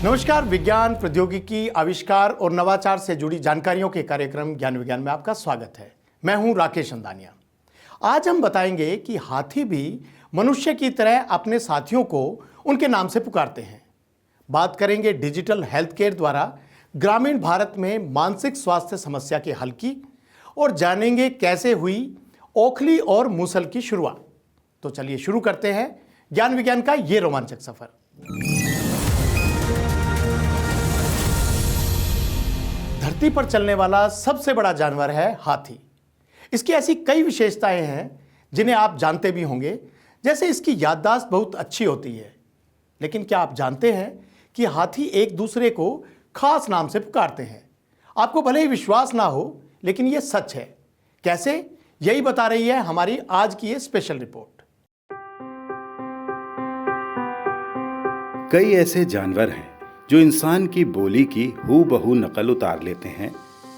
नमस्कार। विज्ञान, प्रौद्योगिकी, आविष्कार और नवाचार से जुड़ी जानकारियों के कार्यक्रम ज्ञान विज्ञान में आपका स्वागत है। मैं हूं राकेश अंदानिया। आज हम बताएंगे कि हाथी भी मनुष्य की तरह अपने साथियों को उनके नाम से पुकारते हैं। बात करेंगे डिजिटल हेल्थ केयर द्वारा ग्रामीण भारत में मानसिक स्वास्थ्य समस्या के हल की, और जानेंगे कैसे हुई ओखली और मूसल की शुरुआत। तो चलिए शुरू करते हैं ज्ञान विज्ञान का ये रोमांचक सफर। धरती पर चलने वाला सबसे बड़ा जानवर है हाथी। इसकी ऐसी कई विशेषताएं हैं जिन्हें आप जानते भी होंगे, जैसे इसकी याददाश्त बहुत अच्छी होती है। लेकिन क्या आप जानते हैं कि हाथी एक दूसरे को खास नाम से पुकारते हैं? आपको भले ही विश्वास ना हो, लेकिन यह सच है। कैसे, यही बता रही है हमारी आज की ये स्पेशल रिपोर्ट। कई ऐसे जानवर हैं जो इंसान की बोली की हूबहू नकल उतार लेते हैं।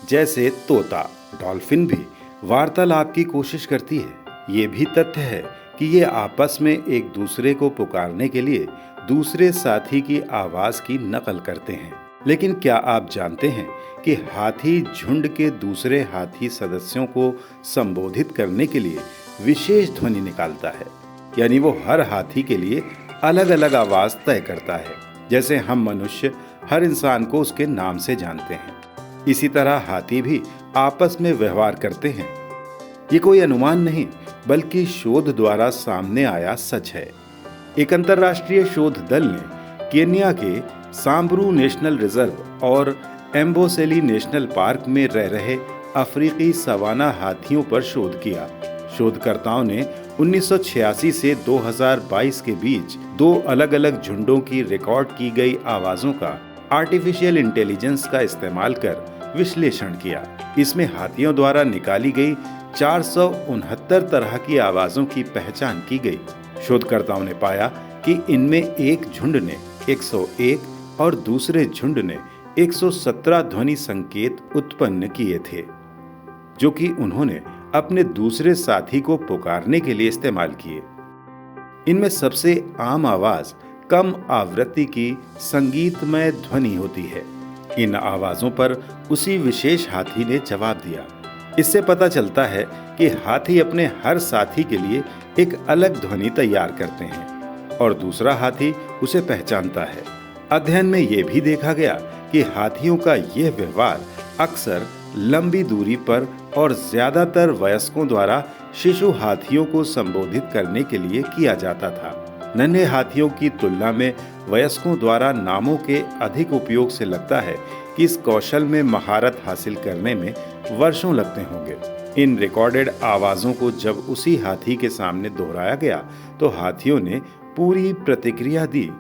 जैसे तोता, डॉल्फिन भी वार्तालाप की कोशिश करती है। ये भी तथ्य है कि ये आपस में एक दूसरे को पुकारने के लिए दूसरे साथी की आवाज की नकल करते हैं। लेकिन क्या आप जानते हैं कि हाथी झुंड के दूसरे हाथी सदस्यों को संबोधित करने के लिए विशेष ध्वनि निकालता है। यानी वो हर हाथी के लिए अलग अलग आवाज तय करता है। जैसे हम मनुष्य हर इंसान को उसके नाम से जानते हैं, इसी तरह हाथी भी आपस में व्यवहार करते हैं। ये कोई अनुमान नहीं, बल्कि शोध द्वारा सामने आया सच है। एक अंतर्राष्ट्रीय शोध दल ने केन्या के सांबरू नेशनल रिजर्व और एम्बोसेली नेशनल पार्क में रह रहे अफ्रीकी सवाना हाथियों पर शोध किया। शोधकर्ताओं ने 1986 से 2022 के बीच 2 अलग अलग झुंडों की रिकॉर्ड की गई आवाजों का आर्टिफिशियल इंटेलिजेंस का इस्तेमाल कर विश्लेषण किया। इसमें हाथियों द्वारा निकाली गई 469 तरह की आवाजों की पहचान की गई। शोधकर्ताओं ने पाया कि इनमें एक झुंड ने 101 और दूसरे झुंड ने 117 ध्वनि संकेत उत्पन्न किए थे, जो कि उन्होंने अपने दूसरे साथी को पुकारने के लिए इस्तेमाल किए। इनमें सबसे आम आवाज कम आवृत्ति की संगीतमय ध्वनि होती है। इन आवाजों पर उसी विशेष हाथी ने जवाब दिया। इससे पता चलता है कि हाथी अपने हर साथी के लिए एक अलग ध्वनि तैयार करते हैं और दूसरा हाथी उसे पहचानता है। अध्ययन में यह भी देखा गया कि हाथियों का यह व्यवहार अक्सर लंबी दूरी पर और ज्यादातर वयस्कों द्वारा शिशु हाथियों को संबोधित करने के लिए किया जाता था। नन्हे हाथियों की तुलना में वयस्कों द्वारा नामों के अधिक उपयोग से लगता है कि इस कौशल में महारत हासिल करने में वर्षों लगते होंगे। इन रिकॉर्डेड आवाजों को जब उसी हाथी के सामने दोहराया गया तो हाथियों ने पूरी प्रतिक्रिया दी।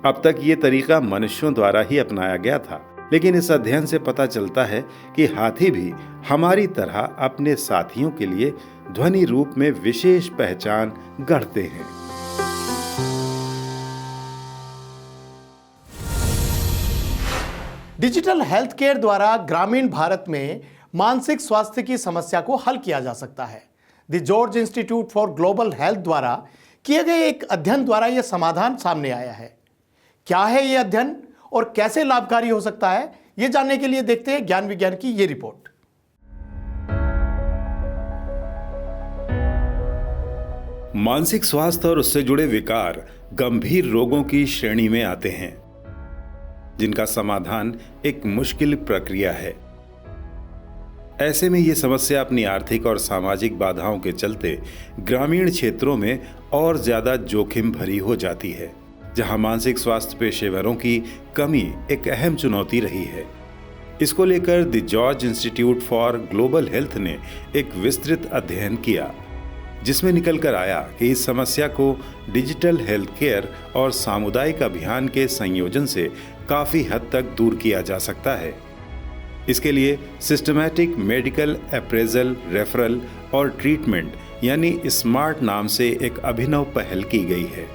अब तक ये तरीका मनुष्यों द्वारा ही अपनाया गया था, लेकिन इस अध्ययन से पता चलता है कि हाथी भी हमारी तरह अपने साथियों के लिए ध्वनि रूप में विशेष पहचान गढ़ते हैं। डिजिटल हेल्थ केयर द्वारा ग्रामीण भारत में मानसिक स्वास्थ्य की समस्या को हल किया जा सकता है। The George institute for global health द्वारा किए गए एक अध्ययन द्वारा यह समाधान सामने आया है। क्या है यह अध्ययन और कैसे लाभकारी हो सकता है, यह जानने के लिए देखते हैं ज्ञान विज्ञान की ये रिपोर्ट। मानसिक स्वास्थ्य और उससे जुड़े विकार गंभीर रोगों की श्रेणी में आते हैं, जिनका समाधान एक मुश्किल प्रक्रिया है। ऐसे में यह समस्या अपनी आर्थिक और सामाजिक बाधाओं के चलते ग्रामीण क्षेत्रों में और ज्यादा जोखिम भरी हो जाती है, जहां मानसिक स्वास्थ्य पेशेवरों की कमी एक अहम चुनौती रही है। इसको लेकर the George institute for global health ने एक विस्तृत अध्ययन किया, जिसमें निकल कर आया कि इस समस्या को डिजिटल हेल्थ केयर और सामुदायिक अभियान के संयोजन से काफी हद तक दूर किया जा सकता है। इसके लिए सिस्टमैटिक मेडिकल अप्रेजल, रेफरल और ट्रीटमेंट यानी स्मार्ट नाम से एक अभिनव पहल की गई है,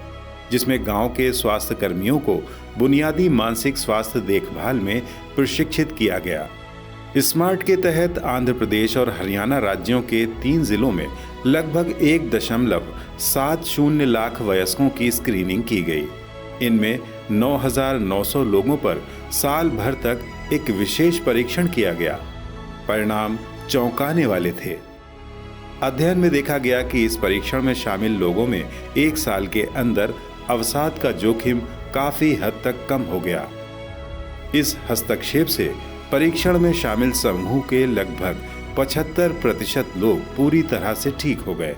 जिसमें गांव के स्वास्थ्य कर्मियों को बुनियादी मानसिक स्वास्थ्य देखभाल में प्रशिक्षित किया गया। स्मार्ट के तहत आंध्र प्रदेश और हरियाणा राज्यों के 3 जिलों में लगभग 1.70 लाख वयस्कों की स्क्रीनिंग की गई। इनमें 9,900 लोगों पर साल भर तक एक विशेष परीक्षण किया गया। परिणाम चौंकाने वाले थे। अध्ययन में देखा गया कि इस परीक्षण में शामिल लोगों में 1 साल के अंदर अवसाद का जोखिम काफी हद तक कम हो गया। इस हस्तक्षेप से परीक्षण में शामिल समूह के लगभग 75% लोग पूरी तरह से ठीक हो गए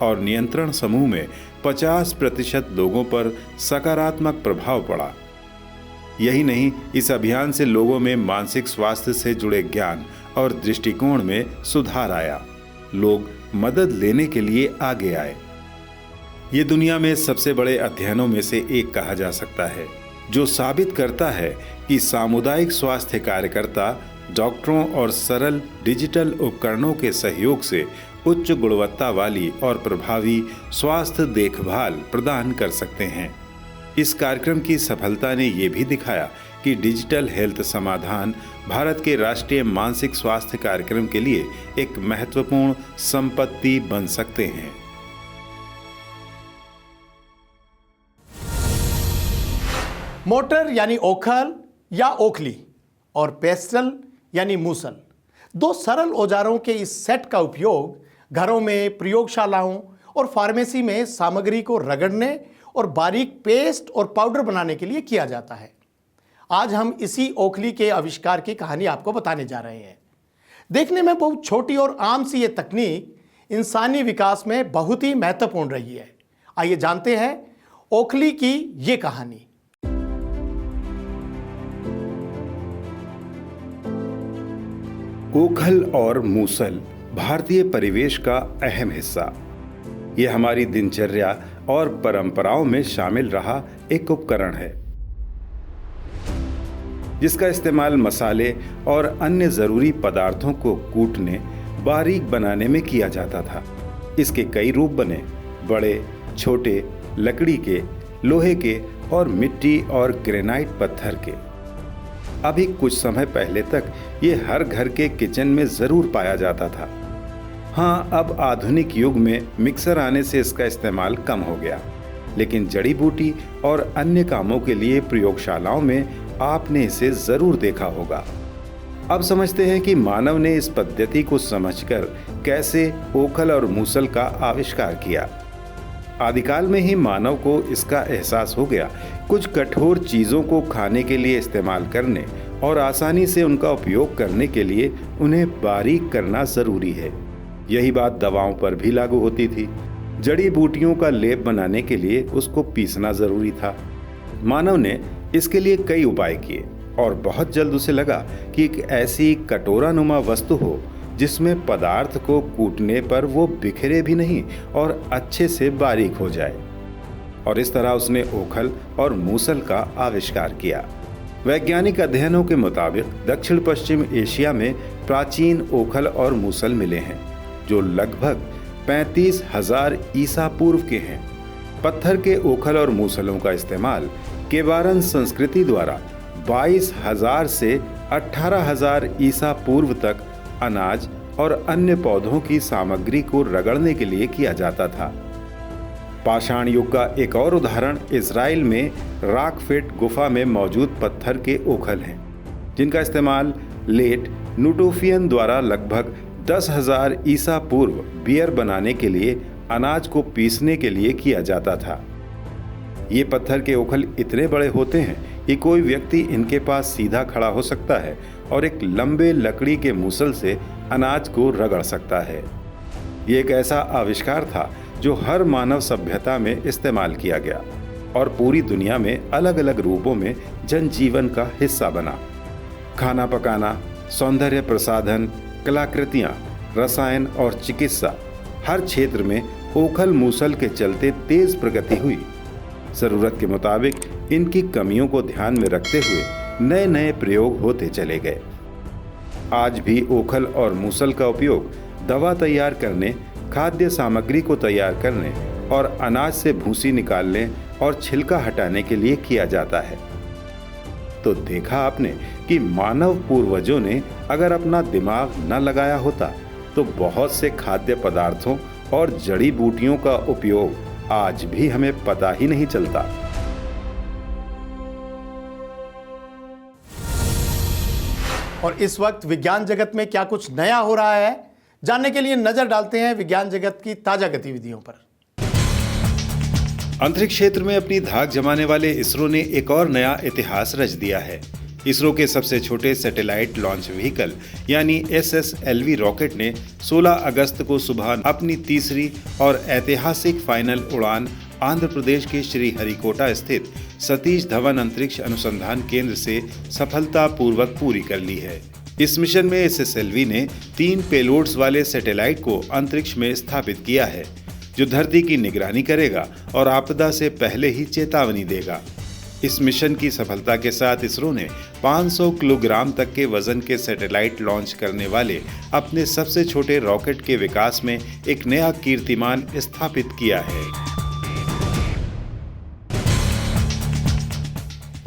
और नियंत्रण समूह में 50% लोगों पर सकारात्मक प्रभाव पड़ा। यही नहीं, इस अभियान से लोगों में मानसिक स्वास्थ्य से जुड़े ज्ञान और दृष्टिकोण में सुधार आया। लोग मदद लेने के लिए आगे आए। ये दुनिया में सबसे बड़े अध्ययनों में से एक कहा जा सकता है, जो साबित करता है कि सामुदायिक स्वास्थ्य कार्यकर्ता डॉक्टरों और सरल डिजिटल उपकरणों के सहयोग से उच्च गुणवत्ता वाली और प्रभावी स्वास्थ्य देखभाल प्रदान कर सकते हैं। इस कार्यक्रम की सफलता ने ये भी दिखाया कि डिजिटल हेल्थ समाधान भारत के राष्ट्रीय मानसिक स्वास्थ्य कार्यक्रम के लिए एक महत्वपूर्ण संपत्ति बन सकते हैं। मोटर यानी ओखल या ओखली और पेस्टल यानी मूसल, 2 सरल औजारों के इस सेट का उपयोग घरों में, प्रयोगशालाओं और फार्मेसी में सामग्री को रगड़ने और बारीक पेस्ट और पाउडर बनाने के लिए किया जाता है। आज हम इसी ओखली के आविष्कार की कहानी आपको बताने जा रहे हैं। देखने में बहुत छोटी और आम सी ये तकनीक इंसानी विकास में बहुत ही महत्वपूर्ण रही है। आइए जानते हैं ओखली की ये कहानी। ओखल और मूसल भारतीय परिवेश का अहम हिस्सा। ये हमारी दिनचर्या और परंपराओं में शामिल रहा एक उपकरण है, जिसका इस्तेमाल मसाले और अन्य जरूरी पदार्थों को कूटने, बारीक बनाने में किया जाता था। इसके कई रूप बने, बड़े, छोटे, लकड़ी के, लोहे के और मिट्टी और ग्रेनाइट पत्थर के। अभी कुछ समय पहले तक ये हर घर के किचन में जरूर पाया जाता था। हाँ, अब आधुनिक युग में मिक्सर आने से इसका इस्तेमाल कम हो गया, लेकिन जड़ी बूटी और अन्य कामों के लिए प्रयोगशालाओं में आपने इसे जरूर देखा होगा। अब समझते हैं कि मानव ने इस पद्धति को समझकर कैसे ओखल और मूसल का आविष्कार किया। आदिकाल में ही मानव को इसका एहसास हो गया। कुछ कठोर चीज़ों को खाने के लिए इस्तेमाल करने और आसानी से उनका उपयोग करने के लिए उन्हें बारीक करना ज़रूरी है। यही बात दवाओं पर भी लागू होती थी। जड़ी बूटियों का लेप बनाने के लिए उसको पीसना ज़रूरी था। मानव ने इसके लिए कई उपाय किए और बहुत जल्द उसे लगा कि एक ऐसी कटोरानुमा वस्तु हो जिसमें पदार्थ को कूटने पर वो बिखरे भी नहीं और अच्छे से बारीक हो जाए। और इस तरह उसने ओखल और मूसल का आविष्कार किया। वैज्ञानिक अध्ययनों के मुताबिक दक्षिण पश्चिम एशिया में प्राचीन ओखल और मूसल मिले हैं, जो लगभग 35,000 ईसा पूर्व के हैं। पत्थर के ओखल और मूसलों का इस्तेमाल केवारन संस्कृति द्वारा 22,000 से 18,000 ईसा पूर्व तक अनाज और अन्य पौधों की सामग्री को रगड़ने के लिए किया जाता था। पाषाण युग का एक और उदाहरण इजराइल में रॉकफेट गुफा में मौजूद पत्थर के ओखल हैं, जिनका इस्तेमाल लेट नुटोफियन द्वारा लगभग 10,000 ईसा पूर्व बियर बनाने के लिए अनाज को पीसने के लिए किया जाता था। ये पत्थर के ओखल इतने बड़े होते हैं कि कोई व्यक्ति इनके पास सीधा खड़ा हो सकता है और एक लंबे लकड़ी के मूसल से अनाज को रगड़ सकता है। ये एक ऐसा आविष्कार था जो हर मानव सभ्यता में इस्तेमाल किया गया और पूरी दुनिया में अलग अलग रूपों में जनजीवन का हिस्सा बना। खाना पकाना, सौंदर्य प्रसाधन, कलाकृतियाँ, रसायन और चिकित्सा, हर क्षेत्र में ओखल मूसल के चलते तेज प्रगति हुई। जरूरत के मुताबिक इनकी कमियों को ध्यान में रखते हुए नए नए प्रयोग होते चले गए। आज भी ओखल और मूसल का उपयोग दवा तैयार करने, खाद्य सामग्री को तैयार करने और अनाज से भूसी निकालने और छिलका हटाने के लिए किया जाता है। तो देखा आपने कि मानव पूर्वजों ने अगर अपना दिमाग न लगाया होता तो बहुत से खाद्य पदार्थों और जड़ी बूटियों का उपयोग आज भी हमें पता ही नहीं चलता। और इस वक्त विज्ञान जगत में क्या कुछ नया हो रहा है, जानने के लिए नजर डालते हैं विज्ञान जगत की ताजा गतिविधियों पर। अंतरिक्ष क्षेत्र में अपनी धाक जमाने वाले इसरो ने एक और नया इतिहास रच दिया है। इसरो के सबसे छोटे सैटेलाइट लॉन्च व्हीकल यानी SSLV रॉकेट ने 16 अगस्त को सुबह अपनी तीसरी और ऐतिहासिक फाइनल उड़ान आंध्र प्रदेश के श्रीहरिकोटा स्थित सतीश धवन अंतरिक्ष अनुसंधान केंद्र से सफलतापूर्वक पूरी कर ली है। इस मिशन में SSLV ने 3 पेलोड्स वाले सैटेलाइट को अंतरिक्ष में स्थापित किया है, जो धरती की निगरानी करेगा और आपदा से पहले ही चेतावनी देगा। इस मिशन की सफलता के साथ इसरो ने 500 किलोग्राम तक के वजन के सैटेलाइट लॉन्च करने वाले अपने सबसे छोटे रॉकेट के विकास में एक नया कीर्तिमान स्थापित किया है।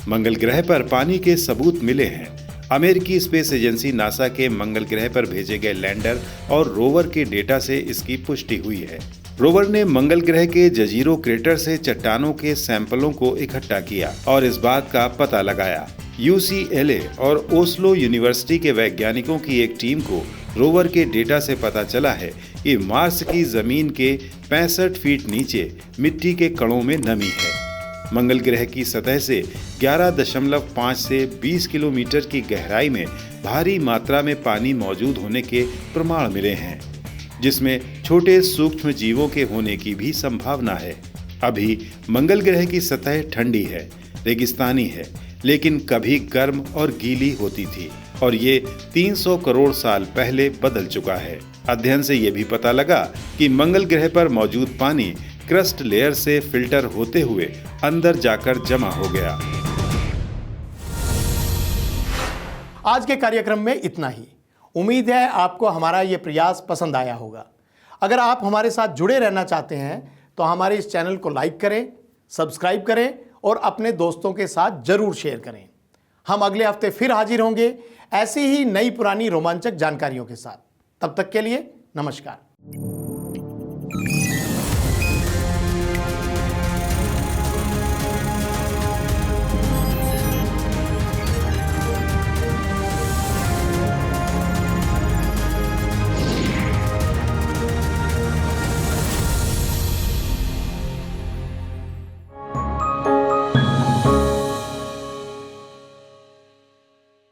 मंगल ग्रह पर पानी के सबूत मिले हैं। अमेरिकी स्पेस एजेंसी नासा के मंगल ग्रह पर भेजे गए लैंडर और रोवर के डेटा से इसकी पुष्टि हुई है। रोवर ने मंगल ग्रह के जजीरो क्रेटर से चट्टानों के सैंपलों को इकट्ठा किया और इस बात का पता लगाया। UCLA और ओस्लो यूनिवर्सिटी के वैज्ञानिकों की एक टीम को रोवर के डेटा से पता चला है कि मार्स की जमीन के 65 फीट नीचे मिट्टी के कणों में नमी है। मंगल ग्रह की सतह से 11.5 से 20 किलोमीटर की गहराई में भारी मात्रा में पानी मौजूद होने के प्रमाण मिले हैं, जिसमें छोटे सूक्ष्म जीवों के होने की भी संभावना है। अभी मंगल ग्रह की सतह ठंडी है, रेगिस्तानी है, लेकिन कभी गर्म और गीली होती थी और ये 300 करोड़ साल पहले बदल चुका है। अध्ययन से ये भी पता लगा कि मंगल ग्रह पर मौजूद पानी क्रस्ट लेयर से फिल्टर होते हुए अंदर जाकर जमा हो गया। आज के कार्यक्रम में इतना ही। उम्मीद है आपको हमारा ये प्रयास पसंद आया होगा। अगर आप हमारे साथ जुड़े रहना चाहते हैं तो हमारे इस चैनल को लाइक करें, सब्सक्राइब करें और अपने दोस्तों के साथ जरूर शेयर करें। हम अगले हफ्ते फिर हाजिर होंगे ऐसी ही नई पुरानी रोमांचक जानकारियों के साथ। तब तक के लिए नमस्कार।